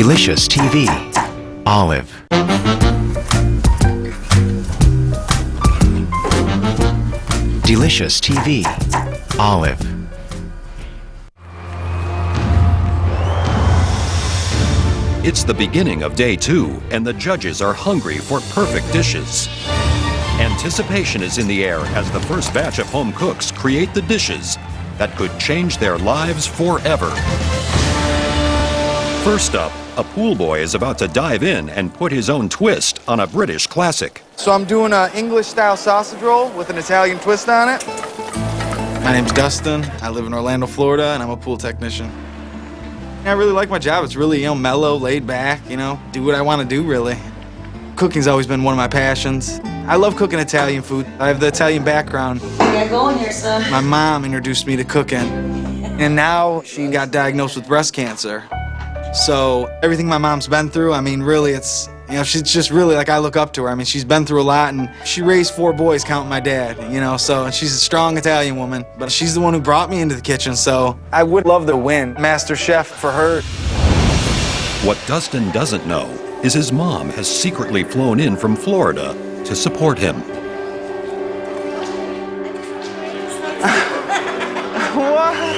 Delicious TV. Olive. Delicious TV. Olive. It's the beginning of day 2, and the judges are hungry for perfect dishes. Anticipation is in the air as the first batch of home cooks create the dishes that could change their lives forever. First up, a pool boy is about to dive in and put his own twist on a British classic. So I'm doing an English-style sausage roll with an Italian twist on it. My name's Dustin. I live in Orlando, Florida, and I'm a pool technician. I really like my job. It's really, mellow, laid back, do what I want to do, really. Cooking's always been one of my passions. I love cooking Italian food. I have the Italian background. You got going here, son. My mom introduced me to cooking, and now she got diagnosed with breast cancer. So everything my mom's been through, really, it's, she's just really, I look up to her. She's been through a lot, and she raised 4 boys, counting my dad, so she's a strong Italian woman. But she's the one who brought me into the kitchen, so I would love to win MasterChef for her. What Dustin doesn't know is his mom has secretly flown in from Florida to support him. What?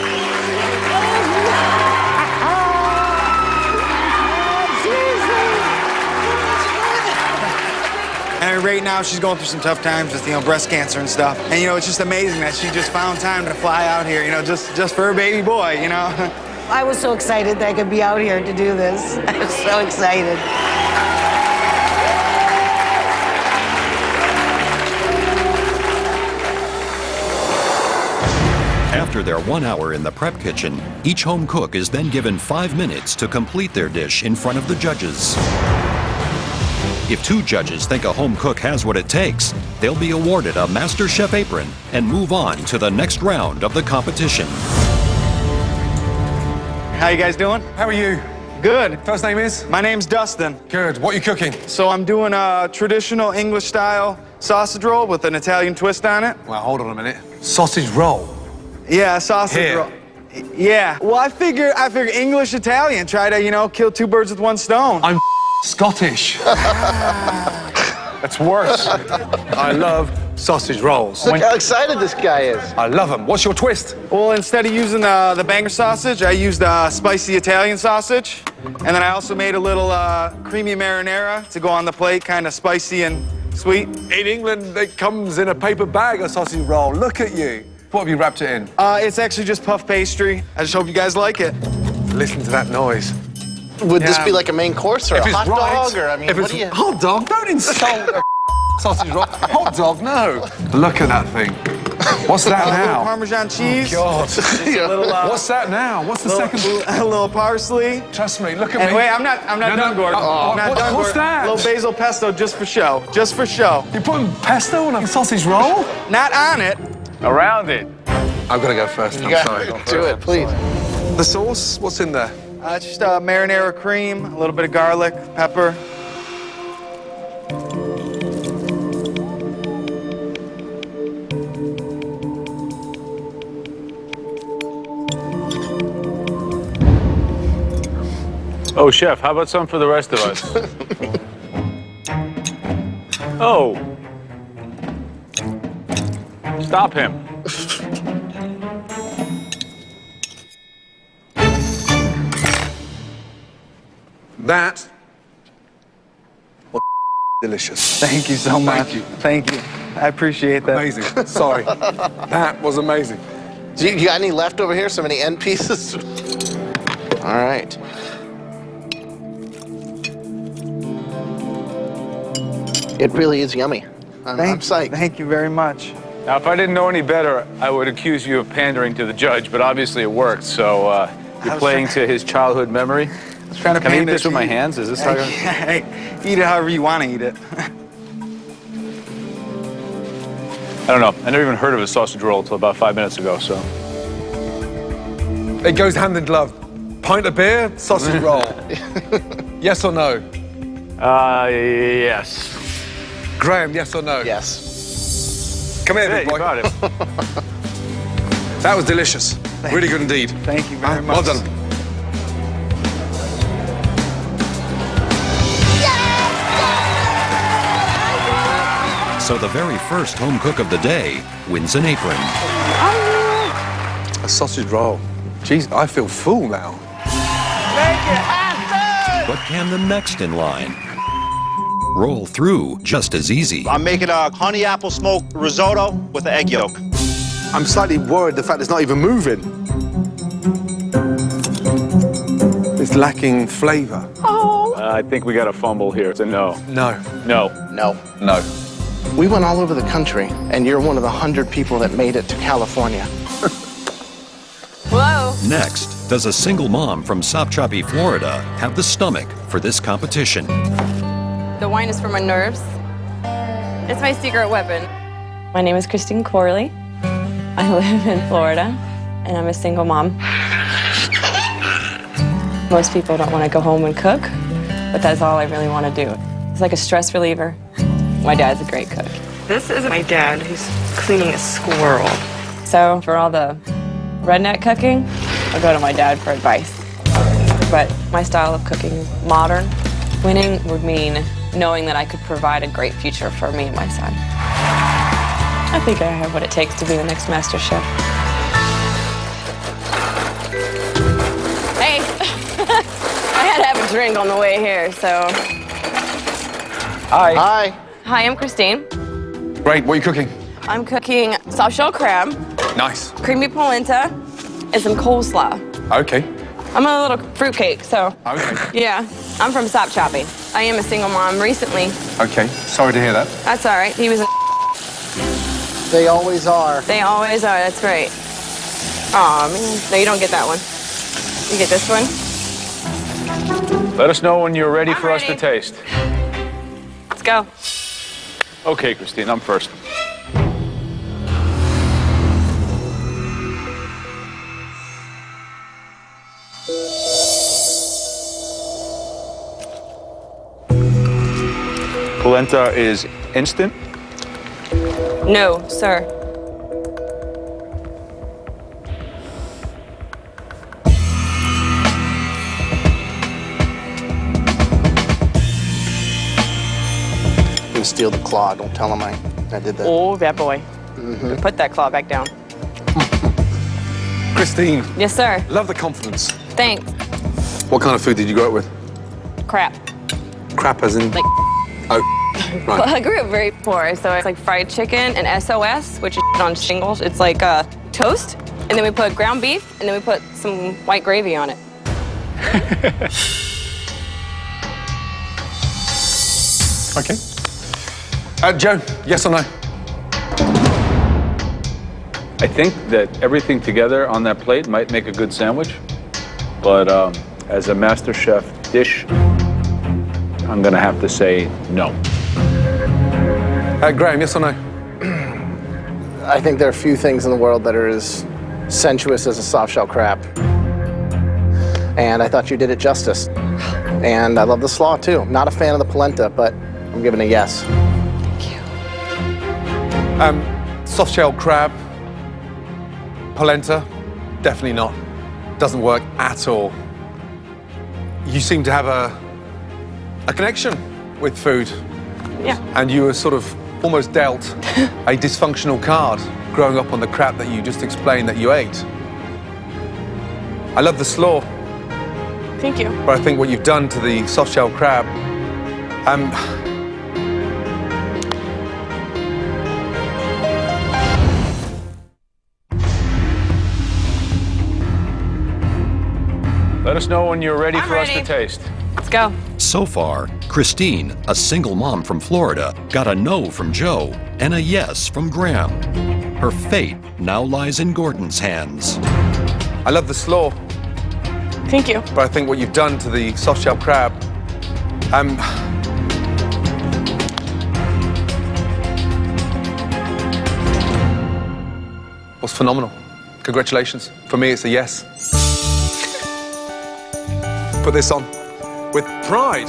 And right now, she's going through some tough times with, breast cancer and stuff. And, it's just amazing that she just found time to fly out here, just for her baby boy, I was so excited that I could be out here to do this. I was so excited. After their 1 hour in the prep kitchen, each home cook is then given 5 minutes to complete their dish in front of the judges. If 2 judges think a home cook has what it takes, they'll be awarded a MasterChef apron and move on to the next round of the competition. How you guys doing? How are you? Good. First name is? My name's Dustin. Good. What are you cooking? So I'm doing a traditional English-style sausage roll with an Italian twist on it. Well, hold on a minute. Sausage roll? Yeah, sausage Here. roll. Yeah. Well, I figure English-Italian. Try to, kill 2 birds with 1 stone. I'm Scottish. That's worse. I love sausage rolls. Look how excited this guy is. I love them. What's your twist? Well, instead of using the banger sausage, I used spicy Italian sausage. And then I also made a little creamy marinara to go on the plate, kind of spicy and sweet. In England, it comes in a paper bag, a sausage roll. Look at you. What have you wrapped it in? It's actually just puff pastry. I just hope you guys like it. Listen to that noise. Would this be like a main course or a hot dog? Or, what do you... Hot dog? Don't insult a sausage roll. Hot dog? No. Look at that thing. What's that A little now? Parmesan cheese. God. A little, What's that now? What's the second? A little parsley. Trust me, look at And me. wait, I'm not done, Gordon. I'm not done, What's Gordon. that? A little basil pesto just for show. Just for show. You're putting pesto on a sausage roll? Not on it. Around it. I've got to go first. I'm sorry. Do it, please. The sauce? What's in there? Just marinara cream, a little bit of garlic, pepper. Oh, Chef, how about some for the rest of us? Oh. Stop him. That was delicious. Thank you so much. Thank you. Thank you. I appreciate that. Amazing. Sorry. That was amazing. Do you got any left over here? So many end pieces? All right. It really is yummy. I'm psyched. Thank you very much. Now, if I didn't know any better, I would accuse you of pandering to the judge, but obviously it worked, so you're playing to his childhood memory. I was trying to Can I eat pander this to with my you. hands? Is this how you're... Hey, eat it however you want to eat it. I don't know. I never even heard of a sausage roll until about 5 minutes ago, so... It goes hand in glove. Pint of beer, sausage roll. Yes or no? Yes. Graham, yes or no? Yes. Come here, Yeah, big boy. you got it. That was delicious. Really good indeed. Thank you very much. Well done. So the very first home cook of the day wins an apron. A sausage roll. Jeez, I feel full now. But can the next in line roll through just as easy? I'm making a honey apple smoked risotto with an egg yolk. I'm slightly worried the fact it's not even moving. It's lacking flavor. I think we got a fumble here. It's a no. No. No. No. No. We went all over the country, and you're one of the 100 people that made it to California. Whoa. Next, does a single mom from Sopchoppy, Florida have the stomach for this competition? The wine is for my nerves. It's my secret weapon. My name is Christine Corley. I live in Florida, and I'm a single mom. Most people don't want to go home and cook, but that's all I really want to do. It's like a stress reliever. My dad's a great cook. This is my dad who's cleaning a squirrel. So for all the redneck cooking, I'll go to my dad for advice. But my style of cooking is modern. Winning would mean knowing that I could provide a great future for me and my son. I think I have what it takes to be the next MasterChef. Hey, I had to have a drink on the way here, so. Hi. Hi. Hi, I'm Christine. Great, what are you cooking? I'm cooking soft shell crab, Nice. creamy polenta, and some coleslaw. Okay. I'm a little fruitcake, so. Okay. Yeah, I'm from Sopchoppy. I am a single mom recently. Okay. Sorry to hear that. That's all right. He was. They always are. They always are. That's great. Aw, man. No, you don't get that one. You get this one. Let us know when you're ready I'm for us to ready. taste. Let's go. Okay, Christine, I'm first. Polenta is instant. No, sir. I'm gonna steal the claw. Don't tell him I did that. Oh, bad boy. Put that claw back down. Christine, Yes, sir. love the confidence. Thanks. What kind of food did you grow up with? Crap. Crap as in... Like, Oh, well, right. I grew up very poor, so it's like fried chicken and SOS, which is on shingles. It's like toast, and then we put ground beef, and then we put some white gravy on it. Okay. Joe, yes or no? I think that everything together on that plate might make a good sandwich, but as a MasterChef dish, I'm gonna have to say no. Graham, yes or no? I think there are few things in the world that are as sensuous as a soft shell crab. And I thought you did it justice. And I love the slaw too. Not a fan of the polenta, but I'm giving a yes. Thank you. Soft shell crab, polenta, definitely not. Doesn't work at all. You seem to have a connection with food. Yeah. And you were sort of almost dealt a dysfunctional card growing up on the crap that you just explained that you ate. I love the slaw, Thank you. but I think what you've done to the soft shell crab, Let us know when you're ready I'm for us ready. to taste. Let's go. So far, Christine, a single mom from Florida, got a no from Joe and a yes from Graham. Her fate now lies in Gordon's hands. I love the slaw, Thank you. but I think what you've done to the soft shell crab, was phenomenal. Congratulations. For me, it's a yes. Put this on with pride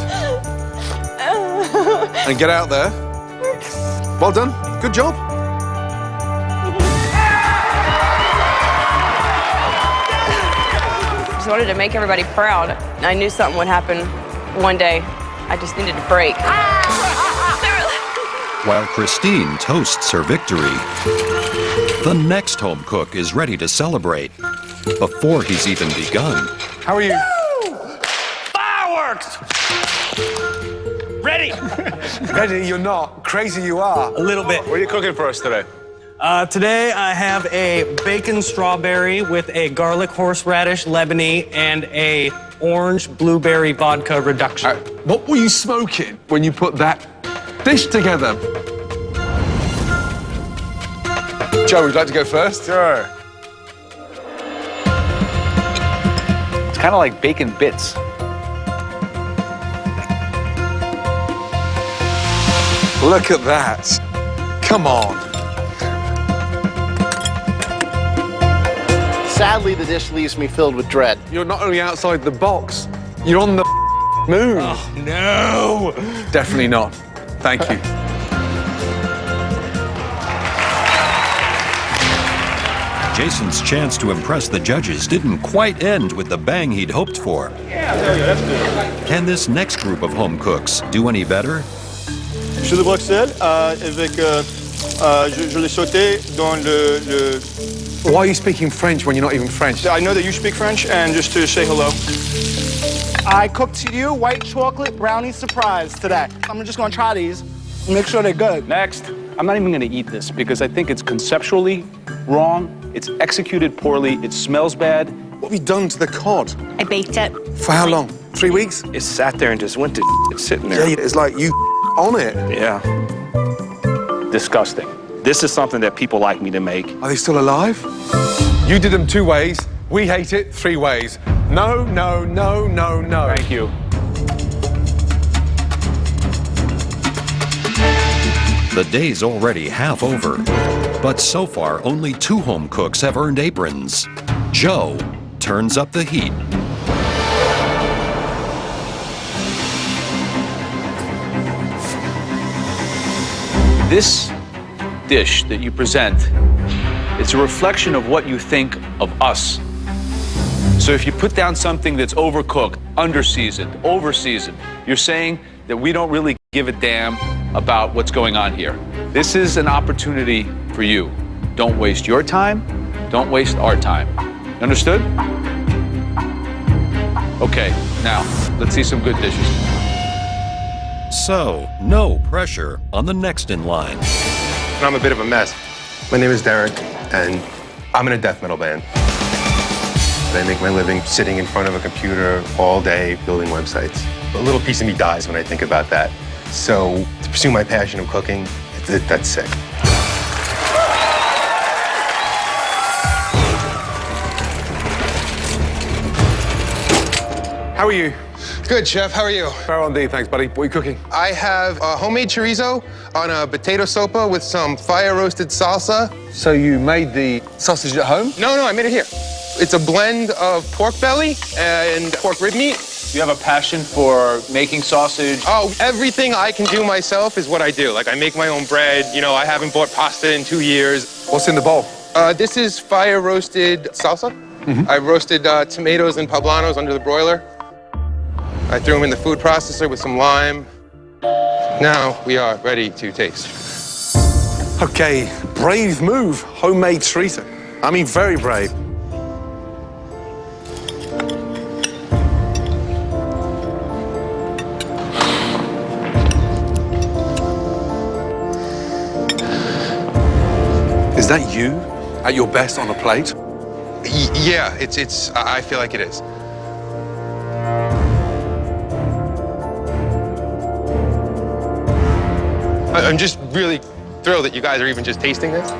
and get out there. Well done. Good job. Just wanted to make everybody proud. I knew something would happen one day. I just needed a break. while Christine toasts her victory. The next home cook is ready to celebrate before he's even begun. How are you? Fireworks! Ready? Ready, you're not. Crazy you are. A little bit. What are you cooking for us today? Today I have a bacon strawberry with a garlic horseradish Lebanese and a orange blueberry vodka reduction. What were you smoking when you put that dish together? Joe, would you like to go first? Sure. It's kind of like bacon bits. Look at that. Come on. Sadly, the dish leaves me filled with dread. You're not only outside the box, you're on the moon. Oh, no! Definitely not. Thank you. Jason's chance to impress the judges didn't quite end with the bang he'd hoped for. Can this next group of home cooks do any better? Monsieur de Bruxelles, avec, je l'ai sauté dans le... Why are you speaking French when you're not even French? I know that you speak French, and just to say hello. I cooked you white chocolate brownie surprise today. I'm just gonna try these and make sure they're good. Next. I'm not even gonna eat this because I think it's conceptually wrong, it's executed poorly, it smells bad. What have you done to the cod? I baked it. For how long? 3 weeks? It sat there and just went to it's sitting there. Yeah, it's like you on it. Yeah. Disgusting. This is something that people like me to make. Are they still alive? You did them 2 ways. We hate it 3 ways. No, no, no, no, no. Thank you. The day's already half over, but so far only 2 home cooks have earned aprons. Joe turns up the heat. This dish that you present, it's a reflection of what you think of us. So if you put down something that's overcooked, underseasoned, overseasoned, you're saying that we don't really give a damn about what's going on here. This is an opportunity for you. Don't waste your time, don't waste our time. Understood? Okay, now let's see some good dishes. So, no pressure on the next in line. I'm a bit of a mess. My name is Derek, and I'm in a death metal band. I make my living sitting in front of a computer all day building websites. A little piece of me dies when I think about that. So to pursue my passion of cooking, that's sick. How are you? Good, chef. How are you? Fair on D, thanks, buddy. What are you cooking? I have a homemade chorizo on a potato sopa with some fire-roasted salsa. So you made the sausage at home? No, I made it here. It's a blend of pork belly and pork rib meat. Do you have a passion for making sausage? Oh, everything I can do myself is what I do. Like, I make my own bread. You know, I haven't bought pasta in 2 years. What's in the bowl? This is fire-roasted salsa. I roasted tomatoes and poblanos under the broiler. I threw them in the food processor with some lime. Now we are ready to taste. Okay, brave move, homemade chorizo. I mean, very brave. Is that you at your best on a plate? Yeah, I feel like it is. I'm just really thrilled that you guys are even just tasting this.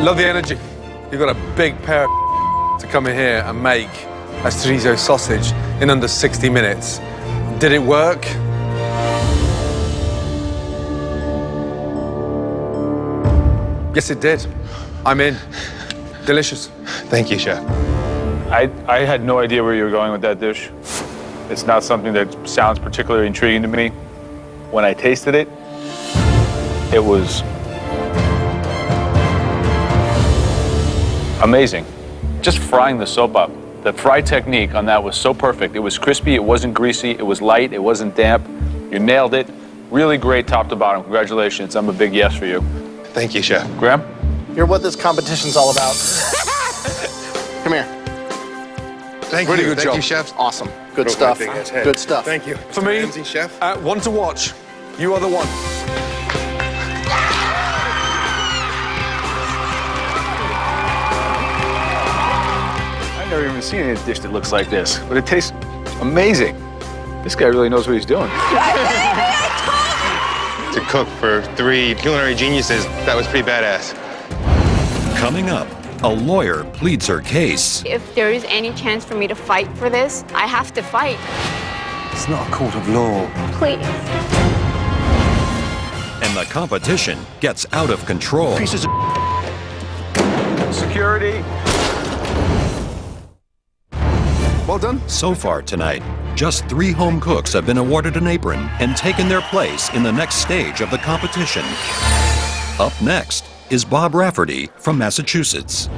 Love the energy. You've got a big pair of to come in here and make a chorizo sausage in under 60 minutes. Did it work? Yes, it did. I'm in. Delicious. Thank you, chef. I had no idea where you were going with that dish. It's not something that sounds particularly intriguing to me. When I tasted it, it was amazing. Just frying the soap up. The fry technique on that was so perfect. It was crispy, it wasn't greasy, it was light, it wasn't damp. You nailed it. Really great top to bottom. Congratulations. I'm a big yes for you. Thank you, Chef. Graham? You're what this competition's all about. Come here. Thank Really you. good Thank job. you, chefs. Awesome. Good Broke stuff. my big ass head. Good stuff. Thank you. For me, Ramsay, Chef. one to watch. You are the one. I've never even seen a dish that looks like this, but it tastes amazing. This guy really knows what he's doing. To cook for 3 culinary geniuses, that was pretty badass. Coming up, a lawyer pleads her case. If there is any chance for me to fight for this, I have to fight. It's not a court of law. Please. And the competition gets out of control. Pieces of Security. well done. So far tonight, just 3 home cooks have been awarded an apron and taken their place in the next stage of the competition. Up next is Bob Rafferty from Massachusetts.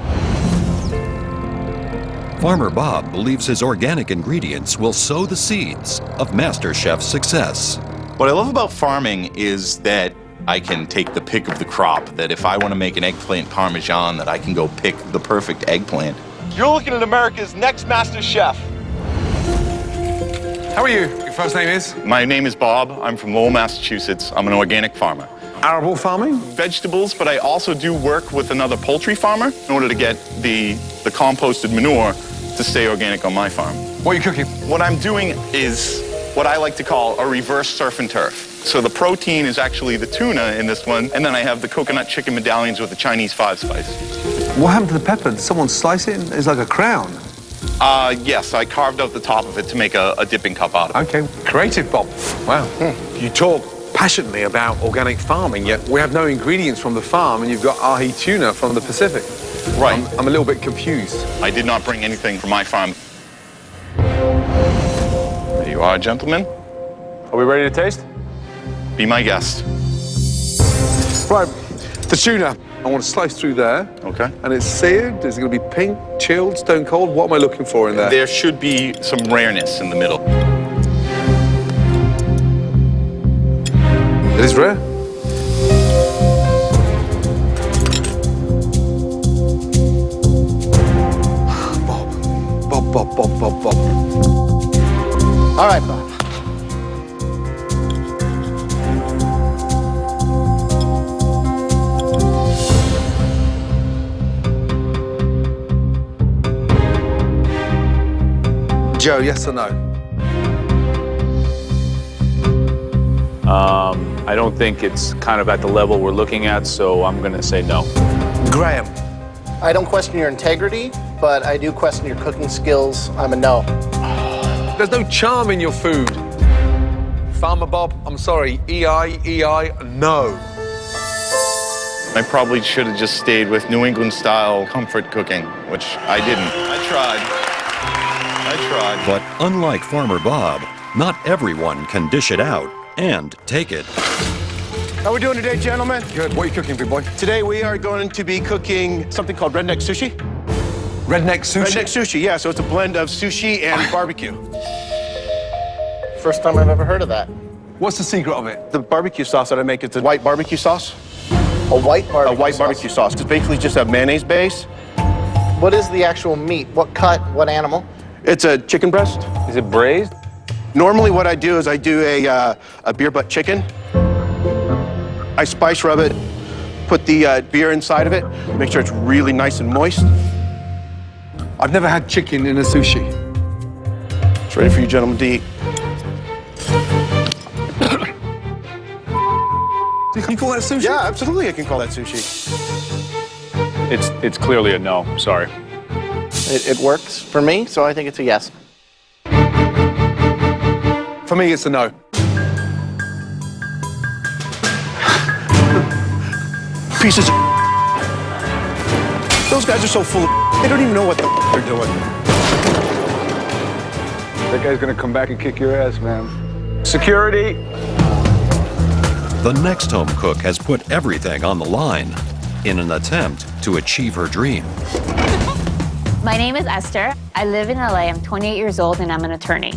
Farmer Bob believes his organic ingredients will sow the seeds of MasterChef's success. What I love about farming is that I can take the pick of the crop, that if I want to make an eggplant parmesan, that I can go pick the perfect eggplant. You're looking at America's next master chef. How are you? Your first name is? My name is Bob. I'm from Lowell, Massachusetts. I'm an organic farmer. Arable farming? Vegetables, but I also do work with another poultry farmer in order to get the composted manure to stay organic on my farm. What are you cooking? What I'm doing is what I like to call a reverse surf and turf. So the protein is actually the tuna in this one, and then I have the coconut chicken medallions with the Chinese 5-spice. What happened to the pepper? Did someone slice it? It's like a crown. Yes, I carved out the top of it to make a dipping cup out of it. Okay, creative, Bob. Wow. You talk passionately about organic farming, yet we have no ingredients from the farm, and you've got ahi tuna from the Pacific. Right. I'm a little bit confused. I did not bring anything from my farm. There you are, gentlemen. Are we ready to taste? Be my guest. Right, the tuna. I want to slice through there. Okay. And it's seared. Is it going to be pink, chilled, stone cold? What am I looking for in there? There should be some rareness in the middle. It is rare. Bob. All right, Bob. Joe, yes or no? I don't think it's kind of at the level we're looking at, so I'm going to say no. Graham. I don't question your integrity, but I do question your cooking skills. I'm a no. There's no charm in your food. Farmer Bob, I'm sorry. EI, no. I probably should have just stayed with New England style comfort cooking, which I didn't. I tried. But unlike Farmer Bob, not everyone can dish it out and take it. How we doing today, gentlemen? Good. What are you cooking, big boy? Today we are going to be cooking something called redneck sushi. Redneck sushi? Redneck sushi, yeah. So it's a blend of sushi and barbecue. First time I've ever heard of that. What's the secret of it? The barbecue sauce that I make, it's a white barbecue sauce. A white barbecue A white barbecue sauce. It's basically just a mayonnaise base. What is the actual meat? What cut? What animal? It's a chicken breast. Is it braised? Normally what I do is I do a beer butt chicken. I spice rub it, put the beer inside of it, make sure it's really nice and moist. I've never had chicken in a sushi. It's ready for you gentlemen to eat. Can you call that sushi? Yeah, absolutely I can call that sushi. It's clearly a no. Sorry. It works for me, so I think it's a yes. For me, it's a no. Pieces of... Those guys are so full of... They don't even know what the they're doing. That guy's gonna come back and kick your ass, man. Security. The next home cook has put everything on the line in an attempt to achieve her dream. My name is Esther. I live in LA. I'm 28 years old and I'm an attorney.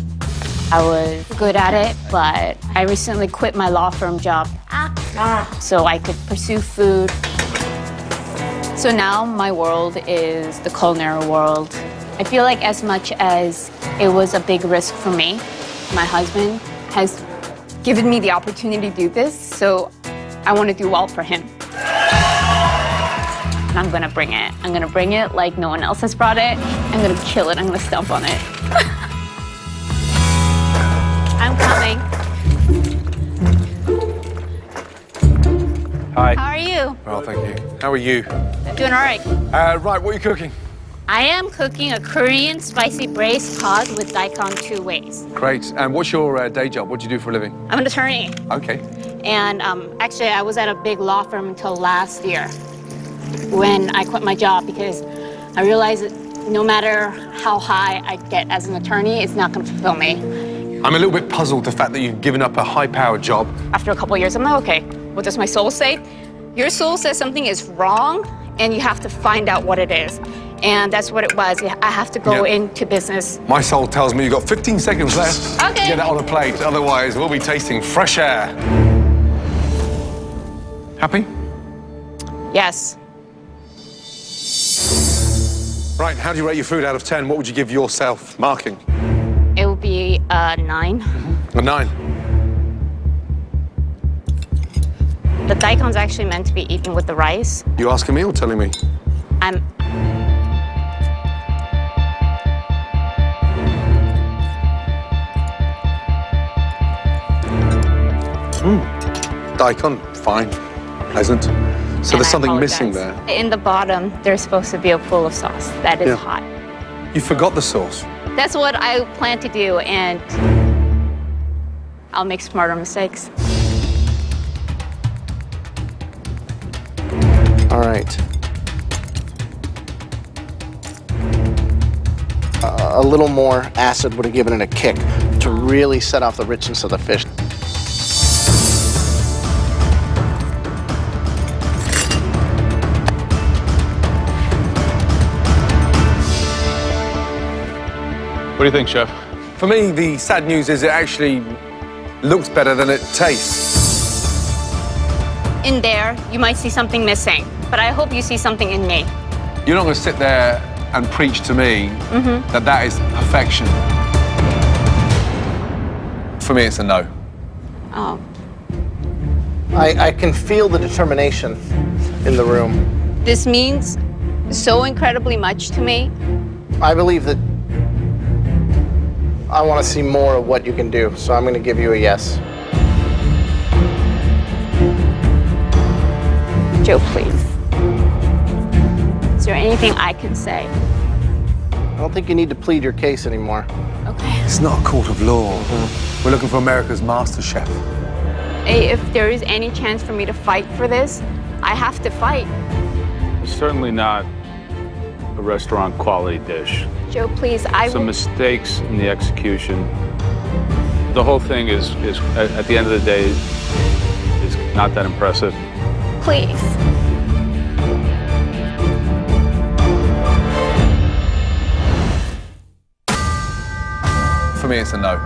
I was good at it, but I recently quit my law firm job so I could pursue food. So now my world is the culinary world. I feel like as much as it was a big risk for me, my husband has given me the opportunity to do this, so I want to do well for him. And I'm gonna bring it. I'm gonna bring it like no one else has brought it. I'm gonna kill it. I'm gonna stomp on it. I'm coming. Hi. How are you? Well, thank you. How are you? Doing all right. Right, what are you cooking? I am cooking a Korean spicy braised cod with daikon 2 ways. Great. And what's your day job? What do you do for a living? I'm an attorney. Okay. And actually, I was at a big law firm until last year when I quit my job because I realized that no matter how high I get as an attorney, it's not going to fulfill me. I'm a little bit puzzled the fact that you've given up a high-powered job. After a couple of years, I'm like, okay, what does my soul say? Your soul says something is wrong, and you have to find out what it is. And that's what it was. I have to go into business. My soul tells me you've got 15 seconds left to Okay. get that on a plate. Otherwise, we'll be tasting fresh air. Happy? Yes. Right, how do you rate your food out of 10? What would you give yourself marking? It would be a 9. A 9. The daikon's actually meant to be eaten with the rice. You asking me or telling me? Daikon, fine, pleasant. So there's something missing there. In the bottom, there's supposed to be a pool of sauce that is hot. You forgot the sauce. That's what I plan to do, and I'll make smarter mistakes. All right. A little more acid would have given it a kick to really set off the richness of the fish. What do you think, Chef? For me, the sad news is it actually looks better than it tastes. In there, you might see something missing, but I hope you see something in me. You're not going to sit there and preach to me that that is perfection. For me, it's a no. Oh. I can feel the determination in the room. This means so incredibly much to me. I believe that I want to see more of what you can do, so I'm going to give you a yes. Joe, please. Is there anything I can say? I don't think you need to plead your case anymore. Okay. It's not a court of law. We're looking for America's MasterChef. If there is any chance for me to fight for this, I have to fight. It's certainly not a restaurant quality dish. Joe, please, I Some will... mistakes in the execution. The whole thing is at the end of the day, is not that impressive. Please. For me, it's a no.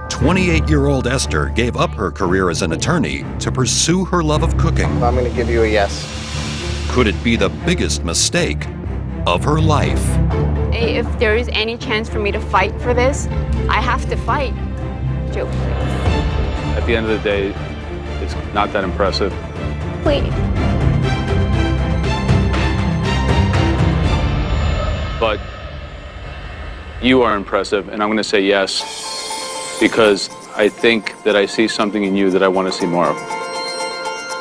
28-year-old Esther gave up her career as an attorney to pursue her love of cooking. I'm going to give you a yes. Could it be the biggest mistake of her life? If there is any chance for me to fight for this, I have to fight. Joe, please. At the end of the day, it's not that impressive. Please. But you are impressive, and I'm going to say yes, because I think that I see something in you that I want to see more of.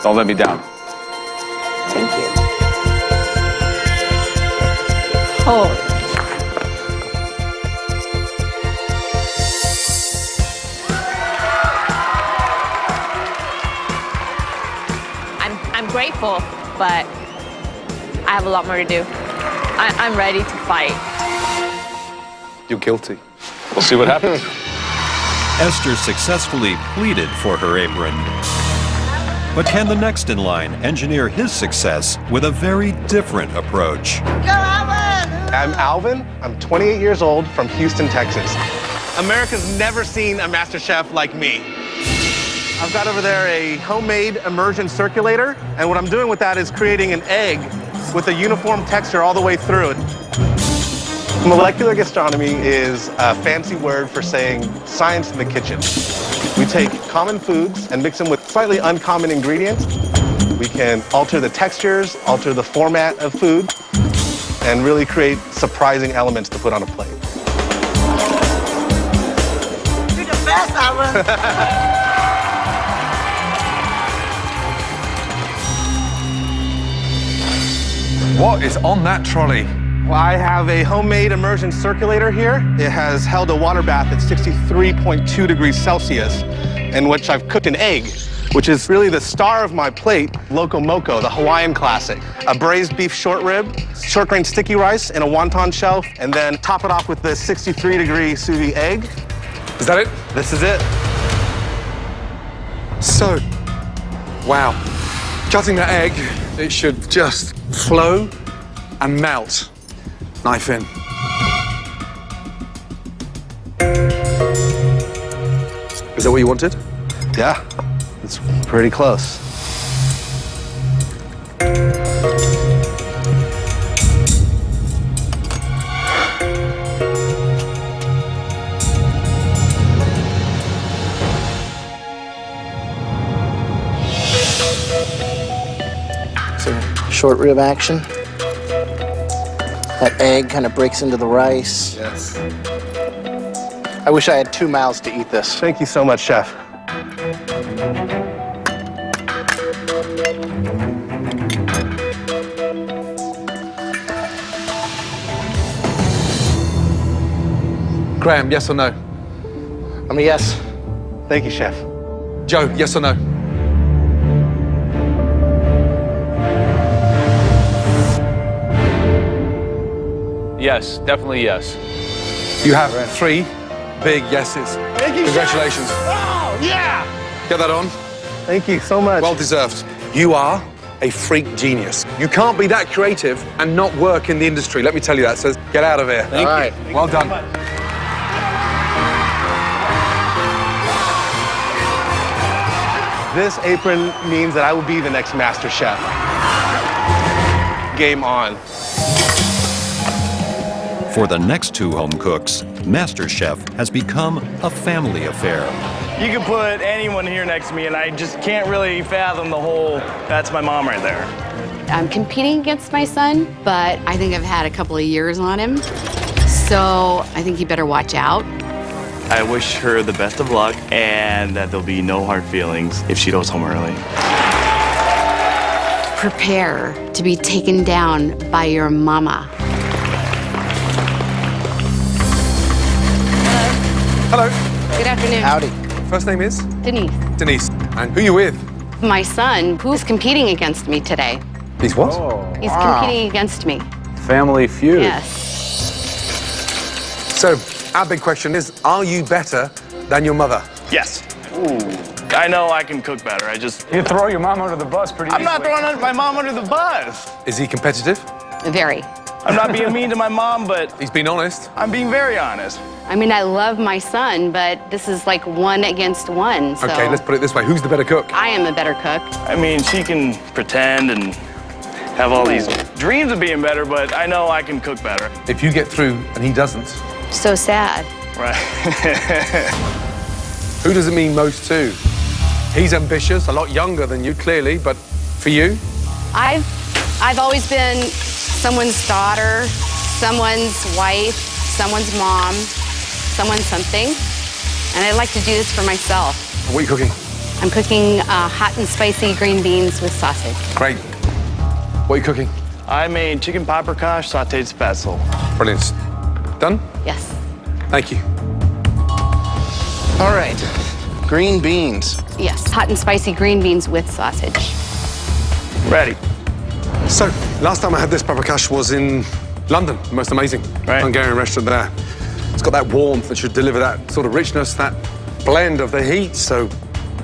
Don't let me down. Thank you. Oh. I'm grateful, but I have a lot more to do. I'm ready to fight. You're guilty. We'll see what happens. Esther successfully pleaded for her apron. But can the next in line engineer his success with a very different approach? I'm Alvin. I'm 28 years old from Houston, Texas. America's never seen a MasterChef like me. I've got over there a homemade immersion circulator, and what I'm doing with that is creating an egg with a uniform texture all the way through it. Molecular gastronomy is a fancy word for saying science in the kitchen. We take common foods and mix them with slightly uncommon ingredients. We can alter the textures, alter the format of food, and really create surprising elements to put on a plate. You're the best, Alvin. What is on that trolley? Well, I have a homemade immersion circulator here. It has held a water bath at 63.2 degrees Celsius, in which I've cooked an egg, which is really the star of my plate, Loco Moco, the Hawaiian classic. A braised beef short rib, short grain sticky rice in a wonton shell, and then top it off with the 63-degree sous vide egg. Is that it? This is it. So, wow. Cutting that egg, it should just flow and melt. Knife in. Is that what you wanted? Yeah, it's pretty close. Short rib action. That egg kind of breaks into the rice. Yes. I wish I had 2 mouths to eat this. Thank you so much, Chef. Graham, yes or no? I'm a yes. Thank you, Chef. Joe, yes or no? Yes, definitely yes. You have 3 big yeses. Thank you, Congratulations. Chef. Oh, yeah! Get that on. Thank you so much. Well deserved. You are a freak genius. You can't be that creative and not work in the industry. Let me tell you that. So get out of here. Thank you. Right. Well done. This apron means that I will be the next Master Chef. Game on. For the next 2 home cooks, MasterChef has become a family affair. You could put anyone here next to me, and I just can't really fathom the whole, that's my mom right there. I'm competing against my son, but I think I've had a couple of years on him. So I think you better watch out. I wish her the best of luck and that there'll be no hard feelings if she goes home early. Prepare to be taken down by your mama. Hello. Good afternoon. Howdy. First name is? Denise. Denise. And who are you with? My son, who's competing against me today. He's what? He's competing against me. Family feud. Yes. So, our big question is, are you better than your mother? Yes. Ooh. I know I can cook better. You throw your mom under the bus pretty I'm not throwing my mom under the bus. Is he competitive? Very. I'm not being mean to my mom, but He's been honest. I'm being very honest. I mean, I love my son, but this is like 1 against 1, so. Okay, let's put it this way. Who's the better cook? I am a better cook. I mean, she can pretend and have all these dreams of being better, but I know I can cook better. If you get through and he doesn't, So sad. Right. who does it mean most to? He's ambitious, a lot younger than you, clearly, but for you? I've always been someone's daughter, someone's wife, someone's mom, someone's something, and I'd like to do this for myself. What are you cooking? I'm cooking hot and spicy green beans with sausage. Great. What are you cooking? I made chicken paprikash sauteed spetzel. Brilliant. Done? Yes. Thank you. All right. Green beans. Yes, hot and spicy green beans with sausage. Ready. So, last time I had this paprikash was in London, the most amazing Hungarian restaurant there. It's got that warmth that should deliver that sort of richness, that blend of the heat, so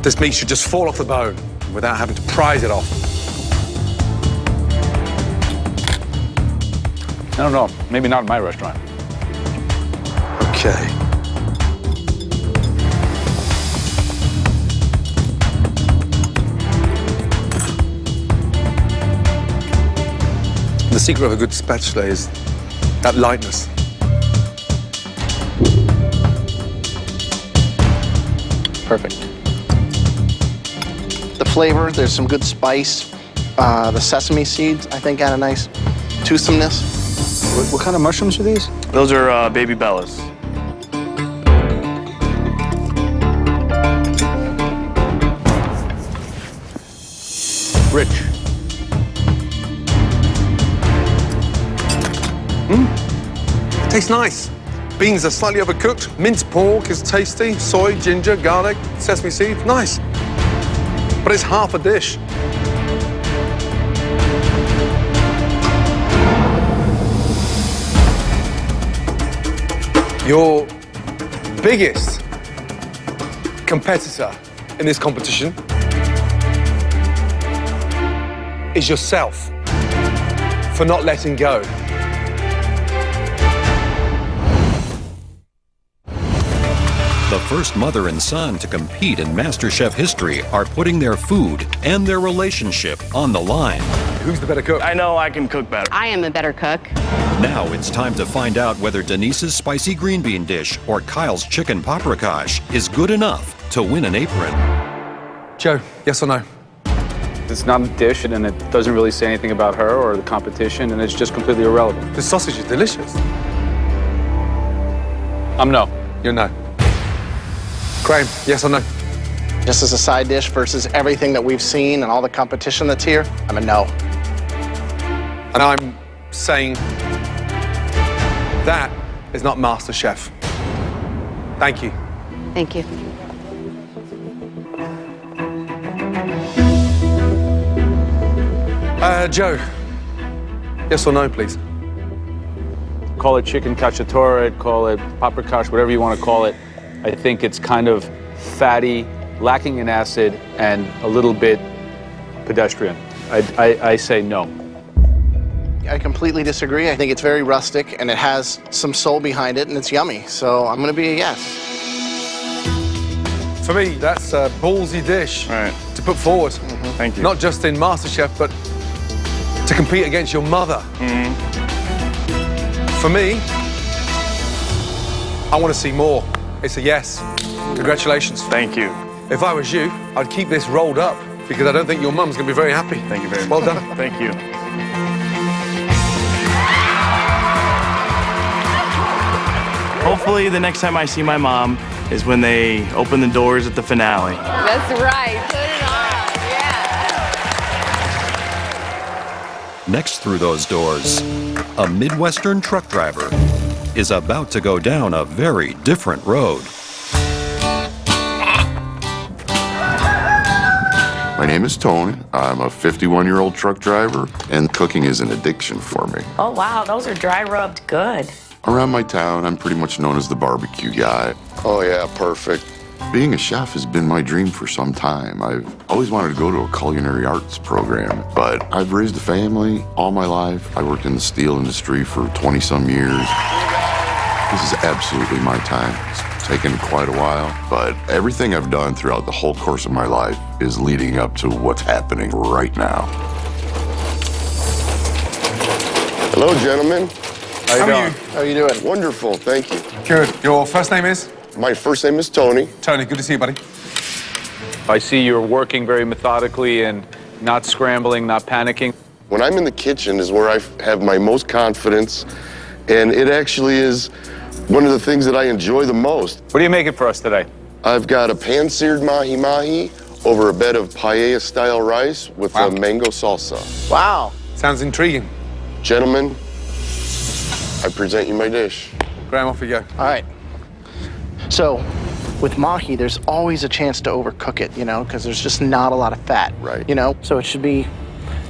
this meat should just fall off the bone without having to prise it off. I don't know, maybe not in my restaurant. Okay. The secret of a good spatula is that lightness. Perfect. The flavor, there's some good spice. The sesame seeds, I think, add a nice toothsomeness. What kind of mushrooms are these? Those are baby bellas. Rich. Tastes nice. Beans are slightly overcooked. Minced pork is tasty. Soy, ginger, garlic, sesame seeds. Nice. But it's half a dish. Your biggest competitor in this competition is yourself for not letting go. The first mother and son to compete in MasterChef history are putting their food and their relationship on the line. Who's the better cook? I know I can cook better. I am a better cook. Now it's time to find out whether Denise's spicy green bean dish or Kyle's chicken paprikash is good enough to win an apron. Joe, yes or no? It's not a dish, and it doesn't really say anything about her or the competition, and it's just completely irrelevant. The sausage is delicious. I'm no. You're no. Graham, yes or no? Just as a side dish versus everything that we've seen and all the competition that's here, I'm a no. And I'm saying that is not MasterChef. Thank you. Thank you. Joe, yes or no, please? Call it chicken cacciatore, call it paprikash, whatever you want to call it. I think it's kind of fatty, lacking in acid, and a little bit pedestrian. I say no. I completely disagree. I think it's very rustic, and it has some soul behind it, and it's yummy. So I'm going to be a yes. For me, that's a ballsy dish to put forward. Thank you. Not just in MasterChef, but to compete against your mother. For me, I want to see more. It's a yes. Congratulations. Thank you. If I was you, I'd keep this rolled up because I don't think your mum's going to be very happy. Thank you very much. Well done. Thank you. Hopefully the next time I see my mom is when they open the doors at the finale. That's right. Put it on. Yeah. Next through those doors, a Midwestern truck driver is about to go down a very different road. My name is Tony. I'm a 51-year-old truck driver, and cooking is an addiction for me. Oh, wow, those are dry rubbed good. Around my town, I'm pretty much known as the barbecue guy. Oh yeah, perfect. Being a chef has been my dream for some time. I've always wanted to go to a culinary arts program, but I've raised a family all my life. I worked in the steel industry for 20-some years. This is absolutely my time. It's taken quite a while, but everything I've done throughout the whole course of my life is leading up to what's happening right now. Hello, gentlemen. How are you? How are you doing? Wonderful, thank you. Good. Your first name is? My first name is Tony. Tony, good to see you, buddy. I see you're working very methodically and not scrambling, not panicking. When I'm in the kitchen is where I have my most confidence, and it actually is one of the things that I enjoy the most. What are you making for us today? I've got a pan-seared mahi-mahi over a bed of paella-style rice with a mango salsa. Wow. Sounds intriguing. Gentlemen, I present you my dish. Graham, off you go. All right. So, with mahi, there's always a chance to overcook it, you know, because there's just not a lot of fat. Right. You know, so it should be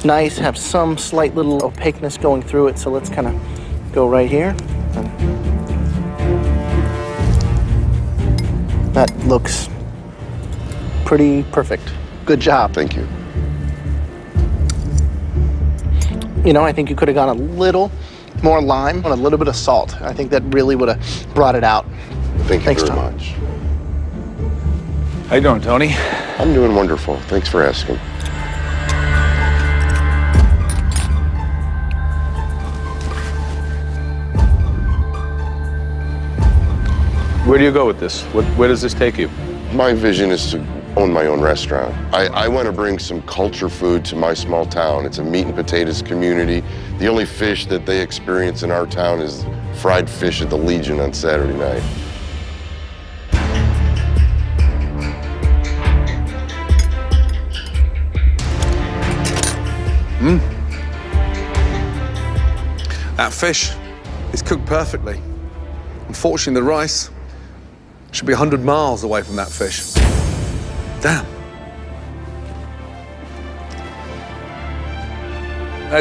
nice, have some slight little opaqueness going through it. So let's kind of go right here. looks pretty perfect. Good job. Thank you. You know, I think you could have gone a little more lime and a little bit of salt. I think that really would have brought it out. Thank you Thanks, very Tom. much. How you doing, Tony? I'm doing wonderful. Thanks for asking. Where do you go with this? Where does this take you? My vision is to own my own restaurant. I want to bring some culture food to my small town. It's a meat and potatoes community. The only fish that they experience in our town is fried fish at the Legion on Saturday night. That fish is cooked perfectly. Unfortunately, the rice should be 100 miles away from that fish. Damn.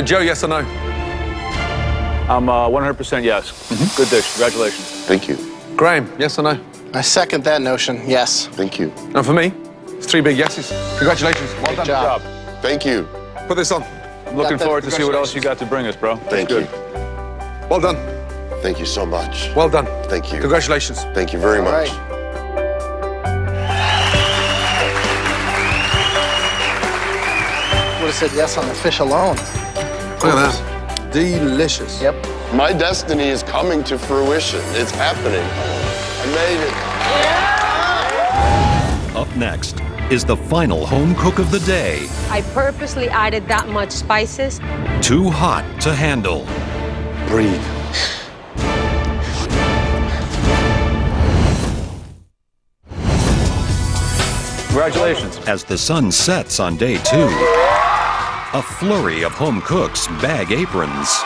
Joe, yes or no? I'm 100% yes. Good dish. Congratulations. Thank you. Graham, yes or no? I second that notion, yes. Thank you. And for me, it's 3 big yeses. Congratulations. Well done. job. Thank you. Put this on. I'm looking forward to see what else you got to bring us, bro. Thank you. Well done. Thank you so much. Well done. Thank you. Congratulations. Thank you very All much. right. Would have said yes on the fish alone. Look at that. Delicious. Yep. My destiny is coming to fruition. It's happening. I made it. Up next is the final home cook of the day. I purposely added that much spices. Too hot to handle. Breathe. Congratulations. As the sun sets on day 2, a flurry of home cooks bag aprons.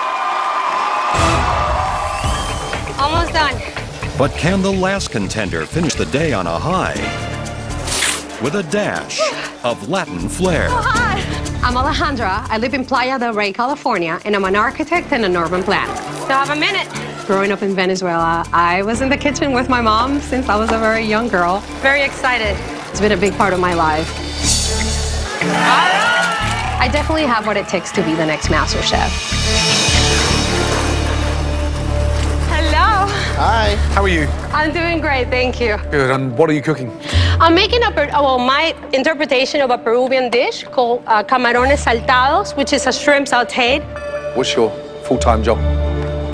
Almost done. But can the last contender finish the day on a high with a dash of Latin flair? Hi. I'm Alejandra. I live in Playa del Rey, California, and I'm an architect and an urban planner. Still have a minute. Growing up in Venezuela, I was in the kitchen with my mom since I was a very young girl. Very excited. It's been a big part of my life. I definitely have what it takes to be the next MasterChef. Hello. Hi. How are you? I'm doing great, thank you. Good. And what are you cooking? I'm making my interpretation of a Peruvian dish called camarones saltados, which is a shrimp sautéed. What's your full-time job?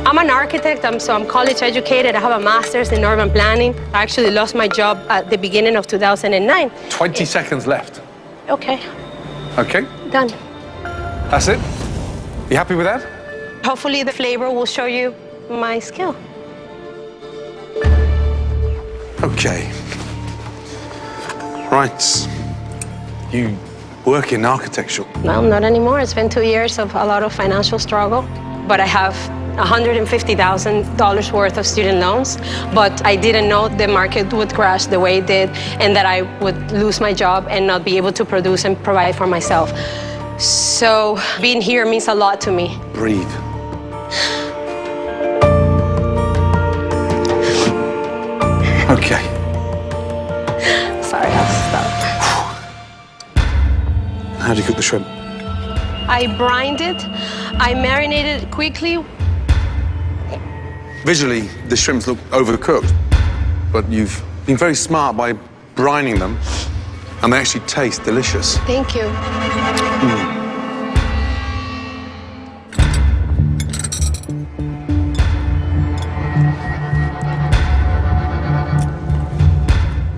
I'm an architect, so I'm college educated. I have a master's in urban planning. I actually lost my job at the beginning of 2009. 20 seconds left. Okay, Okay. done. That's it? You happy with that? Hopefully the flavor will show you my skill. Okay. Right. You work in architecture. Well, not anymore. It's been 2 years of a lot of financial struggle, but I have $150,000 worth of student loans, but I didn't know the market would crash the way it did and that I would lose my job and not be able to produce and provide for myself. So being here means a lot to me. Breathe. Okay. Sorry, I'll stop. How do you cook the shrimp? I brined it, I marinated it quickly. Visually, the shrimps look overcooked, but you've been very smart by brining them, and they actually taste delicious. Thank you.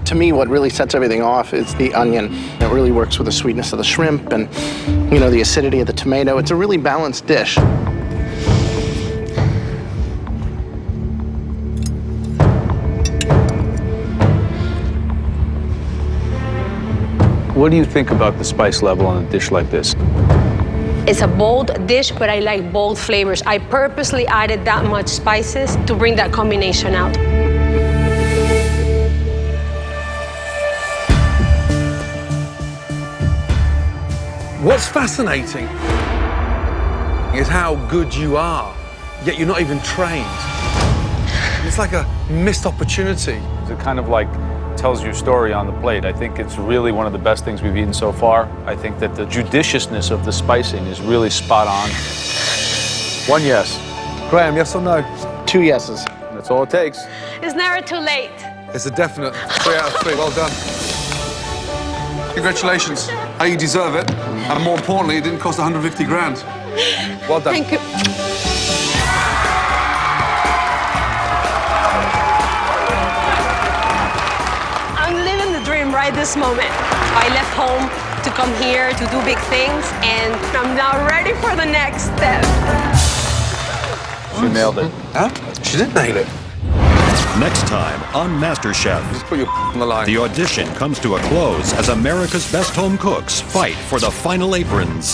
To me, what really sets everything off is the onion. It really works with the sweetness of the shrimp and, you know, the acidity of the tomato. It's a really balanced dish. What do you think about the spice level on a dish like this? It's a bold dish, but I like bold flavors. I purposely added that much spices to bring that combination out. What's fascinating is how good you are, yet you're not even trained. It's like a missed opportunity. Is it kind of like tells your story on the plate. I think it's really one of the best things we've eaten so far. I think that the judiciousness of the spicing is really spot on. 1 yes. Graham, yes or no? 2 yeses. That's all it takes. It's never too late. It's a definite 3 out of 3. Well done. Congratulations. You deserve it. And more importantly, it didn't cost 150 grand. Well done. Thank you. I'm living the dream right this moment. I left home to come here to do big things, and I'm now ready for the next step. She nailed it. Huh? She did nail it. Next time on MasterChef, Just put your on the line. the audition comes to a close as America's best home cooks fight for the final aprons.